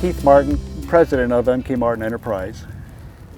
Keith Martin, president of MK Martin Enterprise.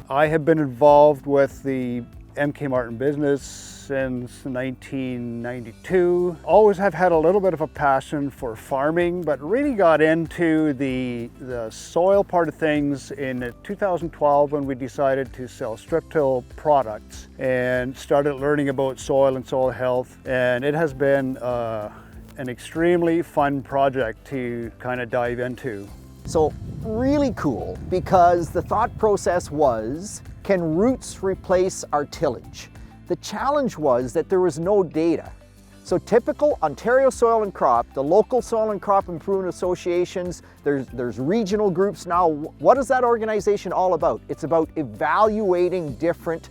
I have been involved with the MK Martin business since 1992. Always have had a little bit of a passion for farming, but really got into the soil part of things in 2012 when we decided to sell strip till products and started learning about soil and soil health. And it has been an extremely fun project to kind of dive into. So really cool, because the thought process was, can roots replace our tillage? The challenge was that there was no data. So typical Ontario Soil and Crop, the local soil and crop improvement associations, there's regional groups now. What is that organization all about? It's about evaluating different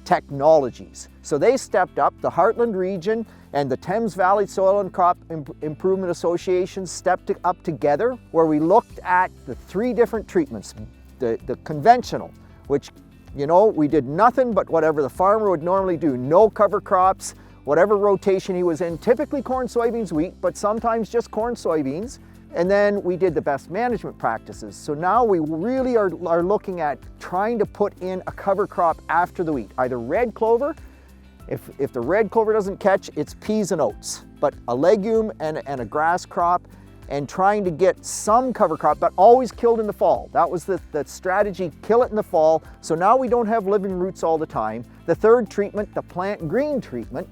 technologies. So they stepped up, the Heartland region and the Thames Valley Soil and Crop Improvement Association stepped up together, where we looked at the 3 different treatments. The conventional, which, you know, we did nothing but whatever the farmer would normally do. No cover crops, whatever rotation he was in, typically corn, soybeans, wheat, but sometimes just corn, soybeans. And then we did the best management practices. So now we really are looking at trying to put in a cover crop after the wheat, either red clover. If the red clover doesn't catch, it's peas and oats, but a legume and a grass crop, and trying to get some cover crop, but always killed in the fall. That was the strategy, kill it in the fall. So now we don't have living roots all the time. The third treatment, the plant green treatment,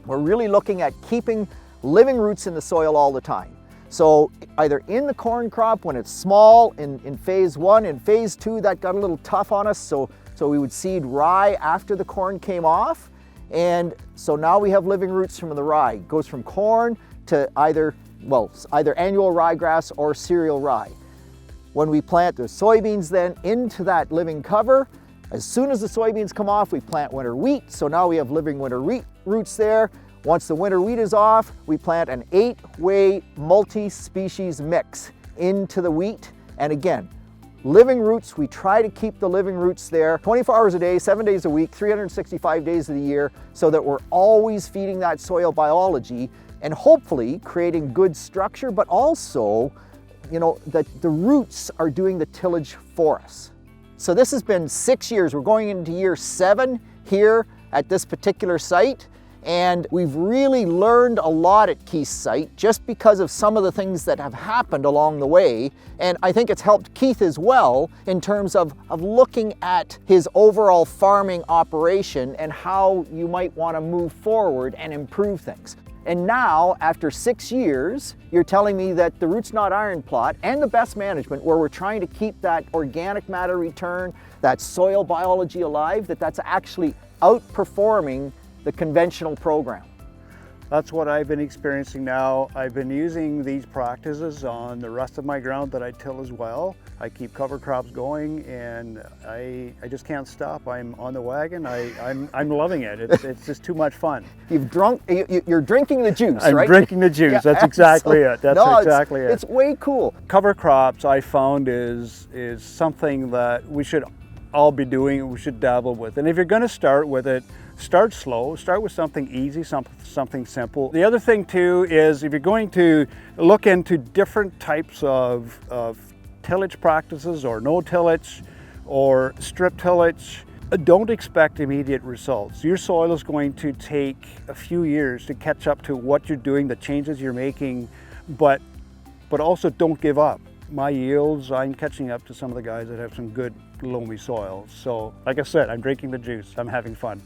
we're really looking at keeping living roots in the soil all the time. So either in the corn crop when it's small in phase 1, in phase 2 that got a little tough on us, so we would seed rye after the corn came off. And so now we have living roots from the rye. It goes from corn to either annual ryegrass or cereal rye. When we plant the soybeans then into that living cover, as soon as the soybeans come off, we plant winter wheat. So now we have living winter wheat roots there. Once the winter wheat is off, we plant an 8-way multi-species mix into the wheat. And again, living roots, we try to keep the living roots there 24 hours a day, 7 days a week, 365 days of the year, so that we're always feeding that soil biology and hopefully creating good structure, but also, you know, that the roots are doing the tillage for us. So this has been 6 years. We're going into year 7 here at this particular site. And we've really learned a lot at Keith's site just because of some of the things that have happened along the way. And I think it's helped Keith as well in terms of looking at his overall farming operation and how you might want to move forward and improve things. And now, after 6 years, you're telling me that the Roots Not Iron plot and the best management, where we're trying to keep that organic matter return, that soil biology alive, that's actually outperforming the conventional program. That's what I've been experiencing now. I've been using these practices on the rest of my ground that I till as well. I keep cover crops going, and I just can't stop. I'm on the wagon. I'm loving it. It's just too much fun. You're drinking the juice, right? I'm drinking the juice. Yeah, that's exactly it. That's exactly it. It's way cool. Cover crops, I found, is something that we should all be doing, we should dabble with. And if you're going to start with it, start slow, start with something easy, something simple. The other thing too is, if you're going to look into different types of tillage practices, or no tillage or strip tillage, don't expect immediate results. Your soil is going to take a few years to catch up to what you're doing, the changes you're making, but also don't give up. My yields, I'm catching up to some of the guys that have some good loamy soil. So like I said, I'm drinking the juice. I'm having fun.